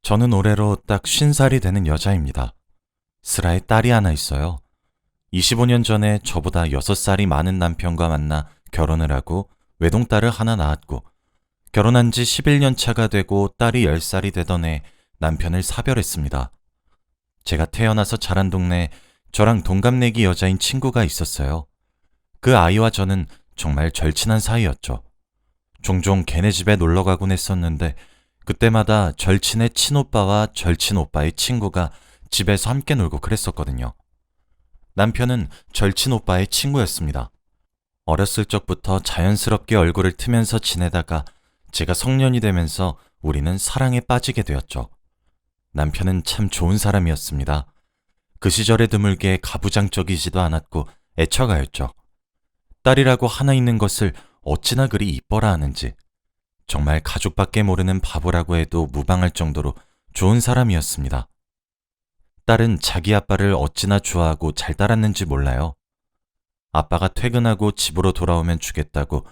저는 올해로 딱 50살이 되는 여자입니다. 슬아에 딸이 하나 있어요. 25년 전에 저보다 6살이 많은 남편과 만나 결혼을 하고 외동딸을 하나 낳았고, 결혼한 지 11년 차가 되고 딸이 10살이 되던 해 남편을 사별했습니다. 제가 태어나서 자란 동네에 저랑 동갑내기 여자인 친구가 있었어요. 그 아이와 저는 정말 절친한 사이였죠. 종종 걔네 집에 놀러 가곤 했었는데, 그때마다 절친의 친오빠와 절친 오빠의 친구가 집에서 함께 놀고 그랬었거든요. 남편은 절친 오빠의 친구였습니다. 어렸을 적부터 자연스럽게 얼굴을 트면서 지내다가 제가 성년이 되면서 우리는 사랑에 빠지게 되었죠. 남편은 참 좋은 사람이었습니다. 그 시절에 드물게 가부장적이지도 않았고 애처가였죠. 딸이라고 하나 있는 것을 어찌나 그리 이뻐라 하는지, 정말 가족밖에 모르는 바보라고 해도 무방할 정도로 좋은 사람이었습니다. 딸은 자기 아빠를 어찌나 좋아하고 잘 따랐는지 몰라요. 아빠가 퇴근하고 집으로 돌아오면 주겠다고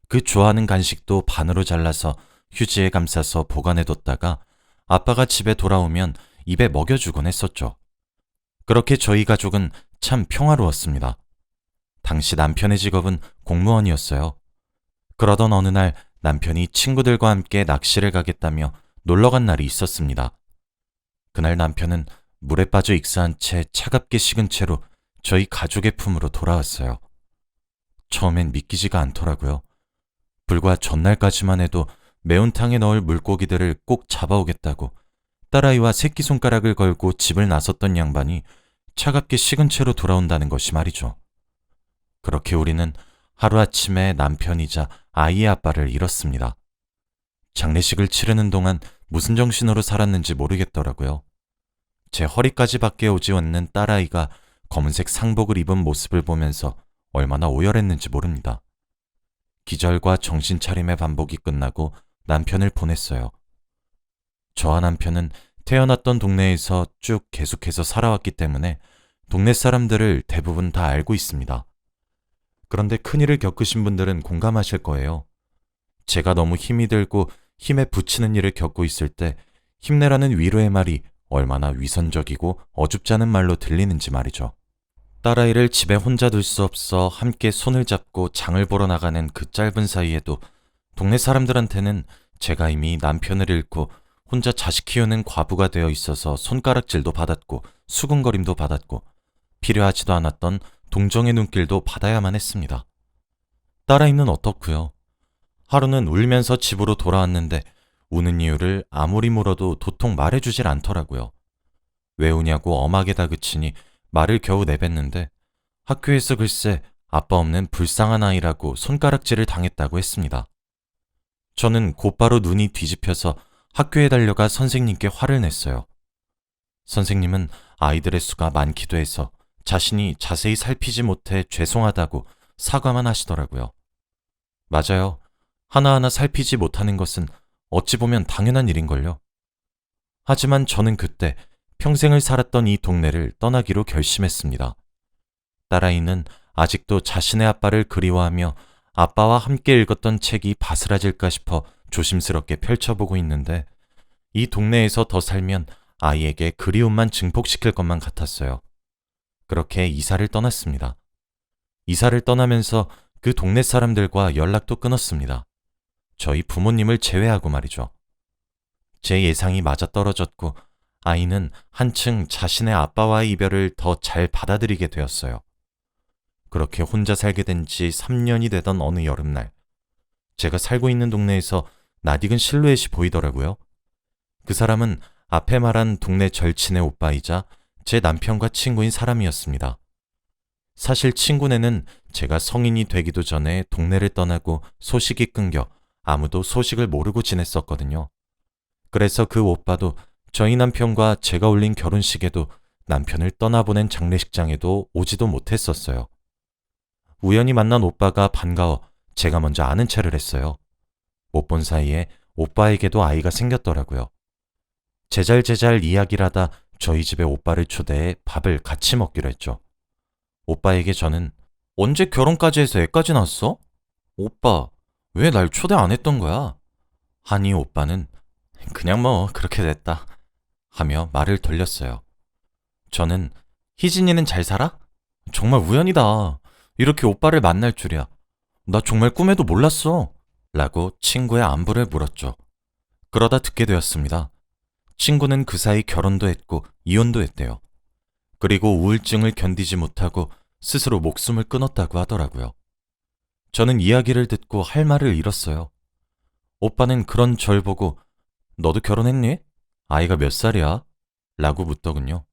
그 좋아하는 간식도 반으로 잘라서 휴지에 감싸서 보관해뒀다가 아빠가 집에 돌아오면 입에 먹여주곤 했었죠. 그렇게 저희 가족은 참 평화로웠습니다. 당시 남편의 직업은 공무원이었어요. 그러던 어느 날 남편이 친구들과 함께 낚시를 가겠다며 놀러 간 날이 있었습니다. 그날 남편은 물에 빠져 익사한 채 차갑게 식은 채로 저희 가족의 품으로 돌아왔어요. 처음엔 믿기지가 않더라고요. 불과 전날까지만 해도 매운탕에 넣을 물고기들을 꼭 잡아오겠다고 딸아이와 새끼손가락을 걸고 집을 나섰던 양반이 차갑게 식은 채로 돌아온다는 것이 말이죠. 그렇게 우리는 하루아침에 남편이자 아이의 아빠를 잃었습니다. 장례식을 치르는 동안 무슨 정신으로 살았는지 모르겠더라고요. 제 허리까지 밖에 오지 않는 딸아이가 검은색 상복을 입은 모습을 보면서 얼마나 오열했는지 모릅니다. 기절과 정신차림의 반복이 끝나고 남편을 보냈어요. 저와 남편은 태어났던 동네에서 쭉 계속해서 살아왔기 때문에 동네 사람들을 대부분 다 알고 있습니다. 그런데 큰일을 겪으신 분들은 공감하실 거예요. 제가 너무 힘이 들고 힘에 부치는 일을 겪고 있을 때 힘내라는 위로의 말이 얼마나 위선적이고 어줍지 않은 말로 들리는지 말이죠. 딸아이를 집에 혼자 둘 수 없어 함께 손을 잡고 장을 보러 나가는 그 짧은 사이에도 동네 사람들한테는 제가 이미 남편을 잃고 혼자 자식 키우는 과부가 되어 있어서 손가락질도 받았고 수군거림도 받았고 필요하지도 않았던 동정의 눈길도 받아야만 했습니다. 딸아이는 어떻고요? 하루는 울면서 집으로 돌아왔는데 우는 이유를 아무리 물어도 도통 말해주질 않더라고요. 왜 우냐고 엄하게 다그치니 말을 겨우 내뱉는데 학교에서 글쎄 아빠 없는 불쌍한 아이라고 손가락질을 당했다고 했습니다. 저는 곧바로 눈이 뒤집혀서 학교에 달려가 선생님께 화를 냈어요. 선생님은 아이들의 수가 많기도 해서 자신이 자세히 살피지 못해 죄송하다고 사과만 하시더라고요. 맞아요. 하나하나 살피지 못하는 것은 어찌 보면 당연한 일인걸요. 하지만 저는 그때 평생을 살았던 이 동네를 떠나기로 결심했습니다. 딸아이는 아직도 자신의 아빠를 그리워하며 아빠와 함께 읽었던 책이 바스라질까 싶어 조심스럽게 펼쳐보고 있는데, 이 동네에서 더 살면 아이에게 그리움만 증폭시킬 것만 같았어요. 그렇게 이사를 떠났습니다. 이사를 떠나면서 그 동네 사람들과 연락도 끊었습니다. 저희 부모님을 제외하고 말이죠. 제 예상이 맞아떨어졌고 아이는 한층 자신의 아빠와의 이별을 더 잘 받아들이게 되었어요. 그렇게 혼자 살게 된 지 3년이 되던 어느 여름날, 제가 살고 있는 동네에서 낯익은 실루엣이 보이더라고요. 그 사람은 앞에 말한 동네 절친의 오빠이자 제 남편과 친구인 사람이었습니다. 사실 친구네는 제가 성인이 되기도 전에 동네를 떠나고 소식이 끊겨 아무도 소식을 모르고 지냈었거든요. 그래서 그 오빠도 저희 남편과 제가 올린 결혼식에도 남편을 떠나보낸 장례식장에도 오지도 못했었어요. 우연히 만난 오빠가 반가워 제가 먼저 아는 체를 했어요. 못 본 사이에 오빠에게도 아이가 생겼더라고요. 제잘제잘 이야기를 하다 저희 집에 오빠를 초대해 밥을 같이 먹기로 했죠. 오빠에게 저는 언제 결혼까지 해서 애까지 낳았어? 오빠, 왜 날 초대 안 했던 거야? 하니 오빠는 그냥 뭐 그렇게 됐다. 하며 말을 돌렸어요. 저는 희진이는 잘 살아? 정말 우연이다. 이렇게 오빠를 만날 줄이야. 나 정말 꿈에도 몰랐어. 라고 친구의 안부를 물었죠. 그러다 듣게 되었습니다. 친구는 그 사이 결혼도 했고 이혼도 했대요. 그리고 우울증을 견디지 못하고 스스로 목숨을 끊었다고 하더라고요. 저는 이야기를 듣고 할 말을 잃었어요. 오빠는 그런 절 보고 너도 결혼했니? 아이가 몇 살이야? 라고 묻더군요.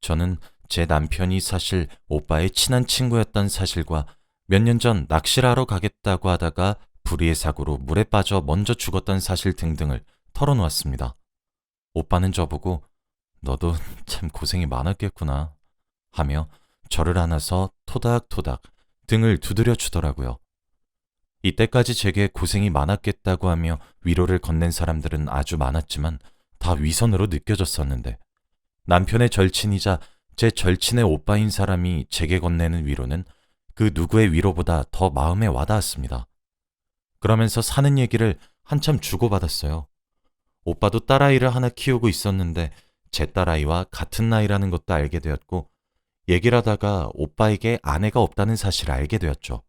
저는 제 남편이 사실 오빠의 친한 친구였던 사실과 몇 년 전 낚시를 하러 가겠다고 하다가 불의의 사고로 물에 빠져 먼저 죽었던 사실 등등을 털어놓았습니다. 오빠는 저보고 너도 참 고생이 많았겠구나 하며 저를 안아서 토닥토닥 등을 두드려 주더라고요. 이때까지 제게 고생이 많았겠다고 하며 위로를 건넨 사람들은 아주 많았지만 다 위선으로 느껴졌었는데 남편의 절친이자 제 절친의 오빠인 사람이 제게 건네는 위로는 그 누구의 위로보다 더 마음에 와닿았습니다. 그러면서 사는 얘기를 한참 주고받았어요. 오빠도 딸아이를 하나 키우고 있었는데 제 딸아이와 같은 나이라는 것도 알게 되었고 얘기를 하다가 오빠에게 아내가 없다는 사실을 알게 되었죠.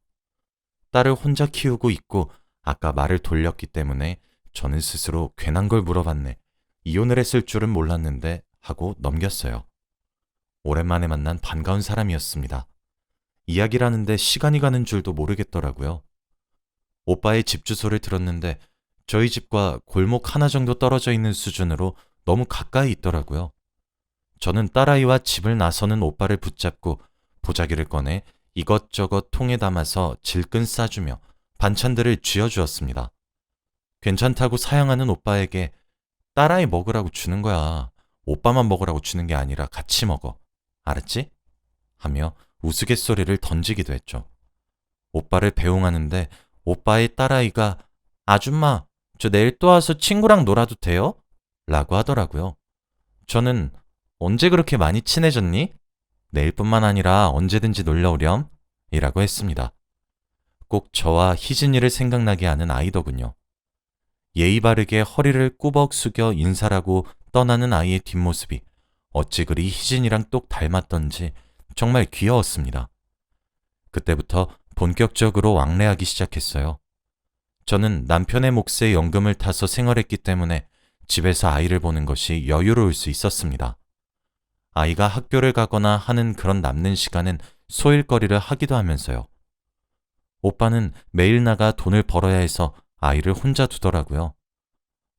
딸을 혼자 키우고 있고 아까 말을 돌렸기 때문에 저는 스스로 괜한 걸 물어봤네. 이혼을 했을 줄은 몰랐는데 하고 넘겼어요. 오랜만에 만난 반가운 사람이었습니다. 이야기를 하는데 시간이 가는 줄도 모르겠더라고요. 오빠의 집 주소를 들었는데 저희 집과 골목 하나 정도 떨어져 있는 수준으로 너무 가까이 있더라고요. 저는 딸아이와 집을 나서는 오빠를 붙잡고 보자기를 꺼내 이것저것 통에 담아서 질끈 싸주며 반찬들을 쥐어주었습니다. 괜찮다고 사양하는 오빠에게 딸아이 먹으라고 주는 거야. 오빠만 먹으라고 주는 게 아니라 같이 먹어. 알았지? 하며 우스갯소리를 던지기도 했죠. 오빠를 배웅하는데 오빠의 딸아이가 아줌마, 저 내일 또 와서 친구랑 놀아도 돼요? 라고 하더라고요. 저는 언제 그렇게 많이 친해졌니? 내일뿐만 아니라 언제든지 놀러오렴 이라고 했습니다. 꼭 저와 희진이를 생각나게 하는 아이더군요. 예의 바르게 허리를 꾸벅 숙여 인사라고 떠나는 아이의 뒷모습이 어찌 그리 희진이랑 똑 닮았던지 정말 귀여웠습니다. 그때부터 본격적으로 왕래하기 시작했어요. 저는 남편의 몫에 연금을 타서 생활했기 때문에 집에서 아이를 보는 것이 여유로울 수 있었습니다. 아이가 학교를 가거나 하는 그런 남는 시간은 소일거리를 하기도 하면서요. 오빠는 매일 나가 돈을 벌어야 해서 아이를 혼자 두더라고요.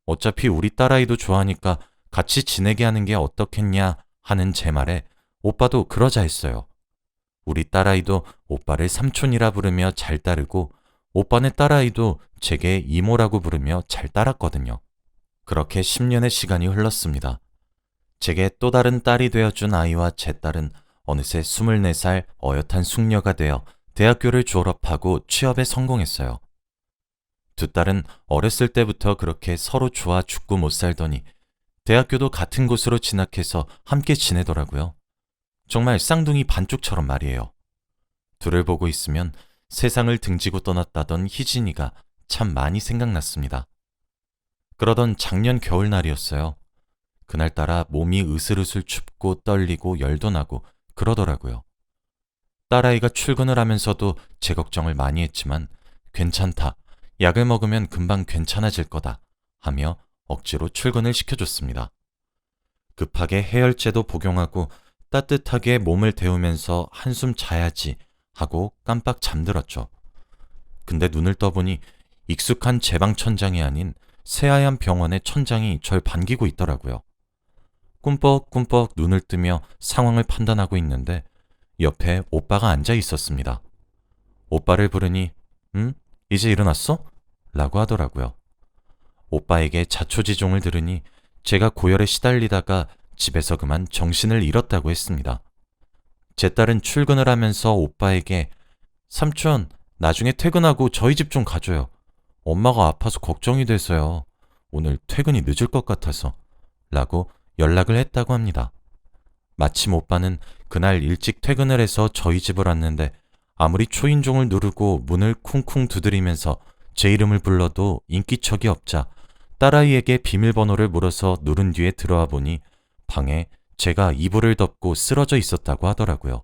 어차피 우리 딸아이도 좋아하니까 같이 지내게 하는 게 어떻겠냐 하는 제 말에 오빠도 그러자 했어요. 우리 딸아이도 오빠를 삼촌이라 부르며 잘 따르고 오빠네 딸아이도 제게 이모라고 부르며 잘 따랐거든요. 그렇게 10년의 시간이 흘렀습니다. 제게 또 다른 딸이 되어준 아이와 제 딸은 어느새 24살 어엿한 숙녀가 되어 대학교를 졸업하고 취업에 성공했어요. 두 딸은 어렸을 때부터 그렇게 서로 좋아 죽고 못 살더니 대학교도 같은 곳으로 진학해서 함께 지내더라고요. 정말 쌍둥이 반쪽처럼 말이에요. 둘을 보고 있으면 세상을 등지고 떠났다던 희진이가 참 많이 생각났습니다. 그러던 작년 겨울날이었어요. 그날따라 몸이 으슬으슬 춥고 떨리고 열도 나고 그러더라고요. 딸아이가 출근을 하면서도 제 걱정을 많이 했지만 괜찮다, 약을 먹으면 금방 괜찮아질 거다 하며 억지로 출근을 시켜줬습니다. 급하게 해열제도 복용하고 따뜻하게 몸을 데우면서 한숨 자야지 하고 깜빡 잠들었죠. 근데 눈을 떠보니 익숙한 제 방 천장이 아닌 새하얀 병원의 천장이 절 반기고 있더라고요. 꿈뻑꿈뻑 눈을 뜨며 상황을 판단하고 있는데 옆에 오빠가 앉아 있었습니다. 오빠를 부르니 이제 일어났어? 라고 하더라고요. 오빠에게 자초지종을 들으니 제가 고열에 시달리다가 집에서 그만 정신을 잃었다고 했습니다. 제 딸은 출근을 하면서 오빠에게 삼촌, 나중에 퇴근하고 저희 집 좀 가줘요. 엄마가 아파서 걱정이 돼서요. 오늘 퇴근이 늦을 것 같아서 라고 연락을 했다고 합니다. 마침 오빠는 그날 일찍 퇴근을 해서 저희 집을 왔는데 아무리 초인종을 누르고 문을 쿵쿵 두드리면서 제 이름을 불러도 인기척이 없자 딸아이에게 비밀번호를 물어서 누른 뒤에 들어와 보니 방에 제가 이불을 덮고 쓰러져 있었다고 하더라고요.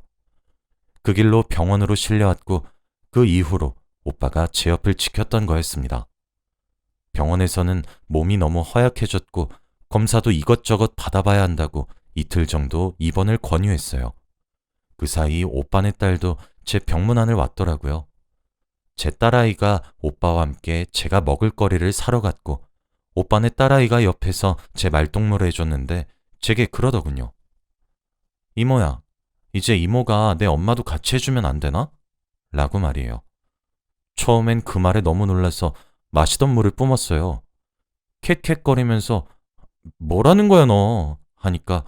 그 길로 병원으로 실려왔고 그 이후로 오빠가 제 옆을 지켰던 거였습니다. 병원에서는 몸이 너무 허약해졌고 검사도 이것저것 받아봐야 한다고 이틀 정도 입원을 권유했어요. 그 사이 오빠네 딸도 제 병문안을 왔더라고요. 제 딸아이가 오빠와 함께 제가 먹을 거리를 사러 갔고 오빠네 딸아이가 옆에서 제 말동무를 해줬는데 제게 그러더군요. 이모야, 이제 이모가 내 엄마도 같이 해주면 안 되나? 라고 말이에요. 처음엔 그 말에 너무 놀라서 마시던 물을 뿜었어요. 캣캣거리면서 뭐라는 거야 너? 하니까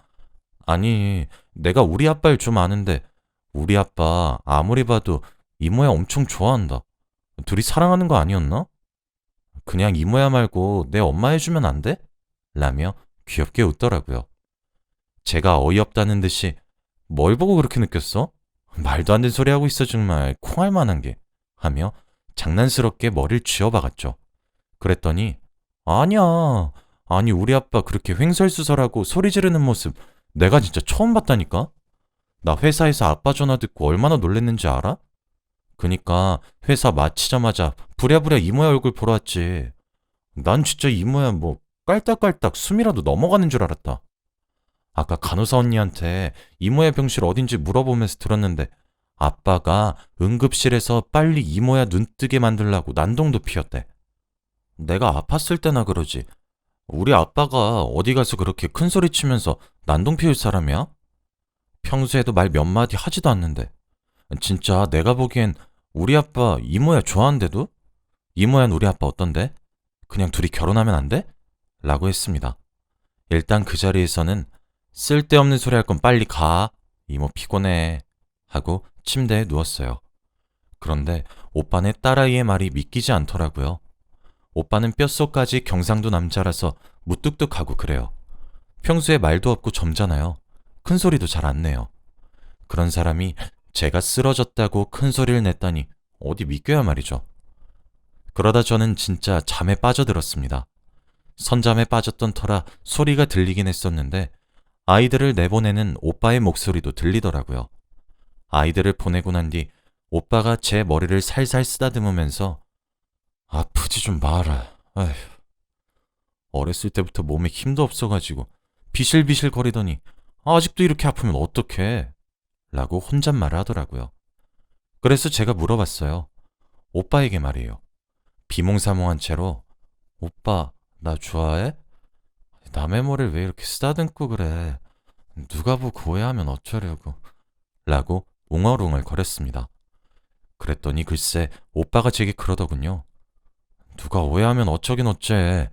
아니 내가 우리 아빠를 좀 아는데 우리 아빠 아무리 봐도 이모야 엄청 좋아한다. 둘이 사랑하는 거 아니었나? 그냥 이모야 말고 내 엄마 해주면 안 돼? 라며 귀엽게 웃더라고요. 제가 어이없다는 듯이 뭘 보고 그렇게 느꼈어? 말도 안 되는 소리 하고 있어 정말 콩할 만한 게 하며 장난스럽게 머리를 쥐어박았죠. 그랬더니 아니야. 아니 우리 아빠 그렇게 횡설수설하고 소리 지르는 모습 내가 진짜 처음 봤다니까? 나 회사에서 아빠 전화 듣고 얼마나 놀랬는지 알아? 그니까 회사 마치자마자 부랴부랴 이모야 얼굴 보러 왔지. 난 진짜 이모야 뭐 깔딱깔딱 숨이라도 넘어가는 줄 알았다. 아까 간호사 언니한테 이모야 병실 어딘지 물어보면서 들었는데 아빠가 응급실에서 빨리 이모야 눈 뜨게 만들라고 난동도 피웠대. 내가 아팠을 때나 그러지. 우리 아빠가 어디 가서 그렇게 큰 소리 치면서 난동 피울 사람이야? 평소에도 말 몇 마디 하지도 않는데. 진짜 내가 보기엔 우리 아빠 이모야 좋아한대도? 이모야는 우리 아빠 어떤데? 그냥 둘이 결혼하면 안 돼? 라고 했습니다. 일단 그 자리에서는 쓸데없는 소리 할 건 빨리 가. 이모 피곤해. 하고 침대에 누웠어요. 그런데 오빠네 딸아이의 말이 믿기지 않더라고요. 오빠는 뼛속까지 경상도 남자라서 무뚝뚝하고 그래요. 평소에 말도 없고 점잖아요. 큰 소리도 잘 안 내요. 그런 사람이 제가 쓰러졌다고 큰 소리를 냈다니 어디 믿겨야 말이죠. 그러다 저는 진짜 잠에 빠져들었습니다. 선잠에 빠졌던 터라 소리가 들리긴 했었는데 아이들을 내보내는 오빠의 목소리도 들리더라고요. 아이들을 보내고 난 뒤 오빠가 제 머리를 살살 쓰다듬으면서 아프지 좀 마라. 아휴. 어렸을 때부터 몸에 힘도 없어가지고 비실비실 거리더니 아직도 이렇게 아프면 어떡해? 라고 혼잣말을 하더라고요. 그래서 제가 물어봤어요. 오빠에게 말이에요. 비몽사몽한 채로 오빠 나 좋아해? 남의 머리를 왜 이렇게 쓰다듬고 그래? 누가 보고 오해하면 어쩌려고? 라고 웅얼웅얼 거렸습니다. 그랬더니 글쎄 오빠가 제게 그러더군요. 누가 오해하면 어쩌긴 어째.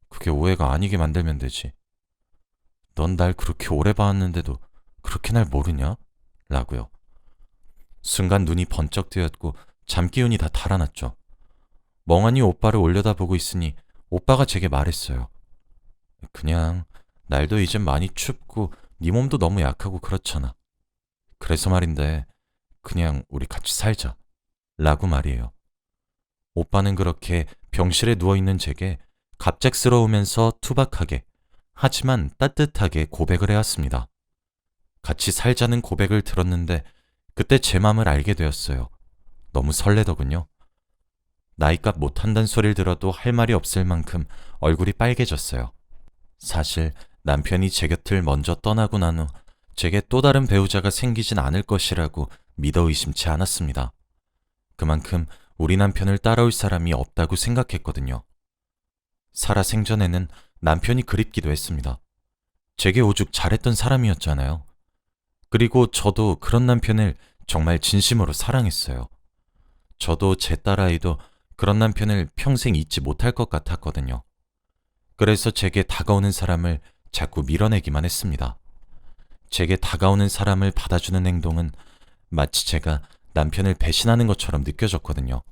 그게 오해가 아니게 만들면 되지. 넌 날 그렇게 오래 봐왔는데도 그렇게 날 모르냐? 라고요. 순간 눈이 번쩍 뜨였고 잠기운이 다 달아났죠. 멍하니 오빠를 올려다보고 있으니 오빠가 제게 말했어요. 그냥 날도 이젠 많이 춥고 네 몸도 너무 약하고 그렇잖아. 그래서 말인데 그냥 우리 같이 살자. 라고 말이에요. 오빠는 그렇게 병실에 누워있는 제게 갑작스러우면서 투박하게 하지만 따뜻하게 고백을 해왔습니다. 같이 살자는 고백을 들었는데 그때 제 맘을 알게 되었어요. 너무 설레더군요. 나이값 못한다는 소리를 들어도 할 말이 없을 만큼 얼굴이 빨개졌어요. 사실 남편이 제 곁을 먼저 떠나고 난 후 제게 또 다른 배우자가 생기진 않을 것이라고 믿어 의심치 않았습니다. 그만큼 우리 남편을 따라올 사람이 없다고 생각했거든요. 살아 생전에는 남편이 그립기도 했습니다. 제게 오죽 잘했던 사람이었잖아요. 그리고 저도 그런 남편을 정말 진심으로 사랑했어요. 저도 제 딸아이도 그런 남편을 평생 잊지 못할 것 같았거든요. 그래서 제게 다가오는 사람을 자꾸 밀어내기만 했습니다. 제게 다가오는 사람을 받아주는 행동은 마치 제가 남편을 배신하는 것처럼 느껴졌거든요.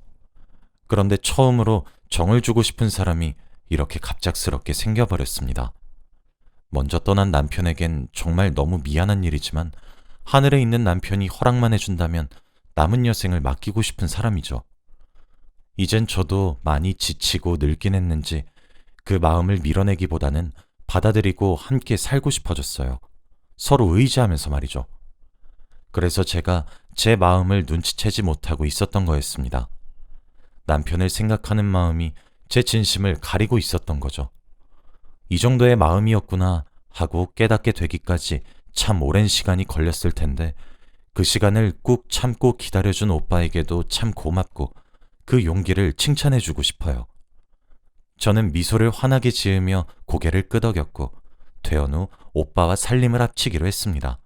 그런데 처음으로 정을 주고 싶은 사람이 이렇게 갑작스럽게 생겨버렸습니다. 먼저 떠난 남편에겐 정말 너무 미안한 일이지만 하늘에 있는 남편이 허락만 해준다면 남은 여생을 맡기고 싶은 사람이죠. 이젠 저도 많이 지치고 늙긴 했는지 그 마음을 밀어내기보다는 받아들이고 함께 살고 싶어졌어요. 서로 의지하면서 말이죠. 그래서 제가 제 마음을 눈치채지 못하고 있었던 거였습니다. 남편을 생각하는 마음이 제 진심을 가리고 있었던 거죠. 이 정도의 마음이었구나 하고 깨닫게 되기까지 참 오랜 시간이 걸렸을 텐데 그 시간을 꾹 참고 기다려준 오빠에게도 참 고맙고 그 용기를 칭찬해주고 싶어요. 저는 미소를 환하게 지으며 고개를 끄덕였고 퇴원 후 오빠와 살림을 합치기로 했습니다.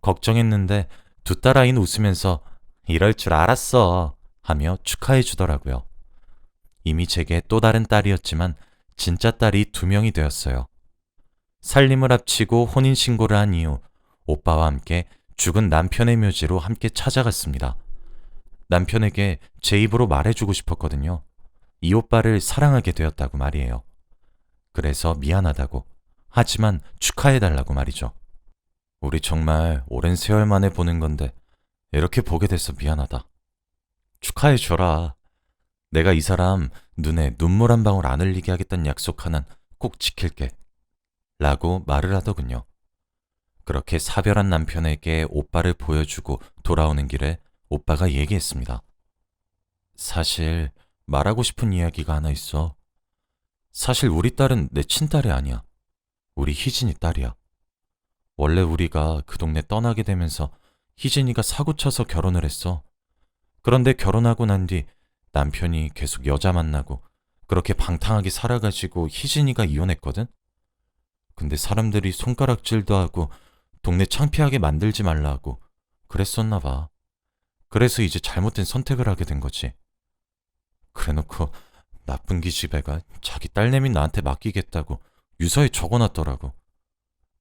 걱정했는데 두 딸아이는 웃으면서 이럴 줄 알았어 하며 축하해 주더라고요. 이미 제게 또 다른 딸이었지만 진짜 딸이 2명이 되었어요. 살림을 합치고 혼인신고를 한 이후 오빠와 함께 죽은 남편의 묘지로 함께 찾아갔습니다. 남편에게 제 입으로 말해주고 싶었거든요. 이 오빠를 사랑하게 되었다고 말이에요. 그래서 미안하다고, 하지만 축하해달라고 말이죠. 우리 정말 오랜 세월 만에 보는 건데 이렇게 보게 돼서 미안하다. 축하해줘라. 내가 이 사람 눈에 눈물 한 방울 안 흘리게 하겠다는 약속 하나는 꼭 지킬게. 라고 말을 하더군요. 그렇게 사별한 남편에게 오빠를 보여주고 돌아오는 길에 오빠가 얘기했습니다. 사실 말하고 싶은 이야기가 하나 있어. 사실 우리 딸은 내 친딸이 아니야. 우리 희진이 딸이야. 원래 우리가 그 동네 떠나게 되면서 희진이가 사고쳐서 결혼을 했어. 그런데 결혼하고 난 뒤 남편이 계속 여자 만나고 그렇게 방탕하게 살아가지고 희진이가 이혼했거든? 근데 사람들이 손가락질도 하고 동네 창피하게 만들지 말라고 그랬었나 봐. 그래서 이제 잘못된 선택을 하게 된 거지. 그래놓고 나쁜 기집애가 자기 딸내미 나한테 맡기겠다고 유서에 적어놨더라고.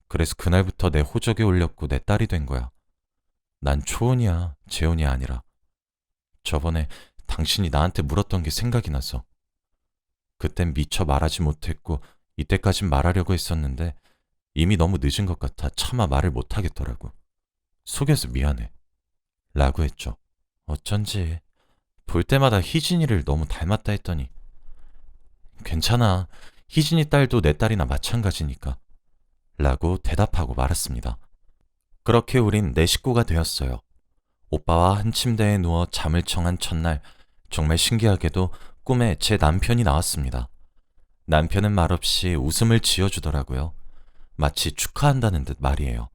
그래서 그날부터 내 호적에 올렸고 내 딸이 된 거야. 난 초혼이야, 재혼이 아니라. 저번에 당신이 나한테 물었던 게 생각이 나서. 그땐 미처 말하지 못했고 이때까진 말하려고 했었는데 이미 너무 늦은 것 같아 차마 말을 못하겠더라고. 속여서 미안해. 라고 했죠. 어쩐지 볼 때마다 희진이를 너무 닮았다 했더니 괜찮아. 희진이 딸도 내 딸이나 마찬가지니까. 라고 대답하고 말았습니다. 그렇게 우린 내 식구가 되었어요. 오빠와 한 침대에 누워 잠을 청한 첫날 정말 신기하게도 꿈에 제 남편이 나왔습니다. 남편은 말없이 웃음을 지어주더라고요. 마치 축하한다는 듯 말이에요.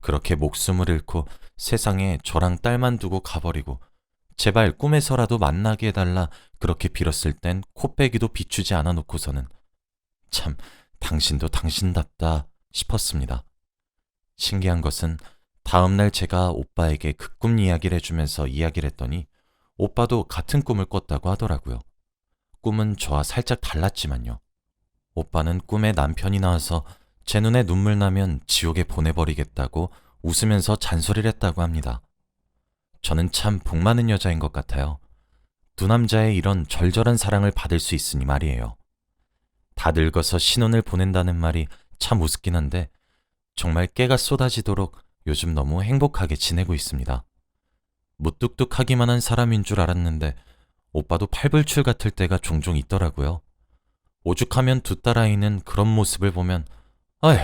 그렇게 목숨을 잃고 세상에 저랑 딸만 두고 가버리고 제발 꿈에서라도 만나게 해달라 그렇게 빌었을 땐 코빼기도 비추지 않아 놓고서는 참 당신도 당신답다 싶었습니다. 신기한 것은 다음날 제가 오빠에게 그 꿈 이야기를 해주면서 이야기를 했더니 오빠도 같은 꿈을 꿨다고 하더라고요. 꿈은 저와 살짝 달랐지만요. 오빠는 꿈에 남편이 나와서 제 눈에 눈물 나면 지옥에 보내버리겠다고 웃으면서 잔소리를 했다고 합니다. 저는 참 복 많은 여자인 것 같아요. 두 남자의 이런 절절한 사랑을 받을 수 있으니 말이에요. 다 늙어서 신혼을 보낸다는 말이 참 우습긴 한데 정말 깨가 쏟아지도록 요즘 너무 행복하게 지내고 있습니다. 무뚝뚝하기만 한 사람인 줄 알았는데 오빠도 팔불출 같을 때가 종종 있더라고요. 오죽하면 두 딸아이는 그런 모습을 보면 아휴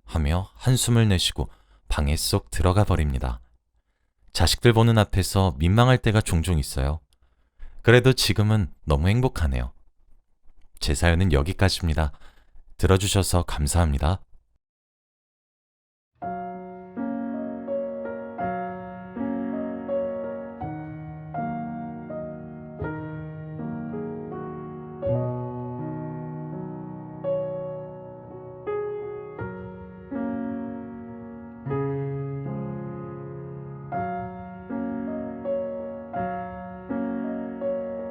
하며 한숨을 내쉬고 방에 쏙 들어가 버립니다. 자식들 보는 앞에서 민망할 때가 종종 있어요. 그래도 지금은 너무 행복하네요. 제 사연은 여기까지입니다. 들어주셔서 감사합니다.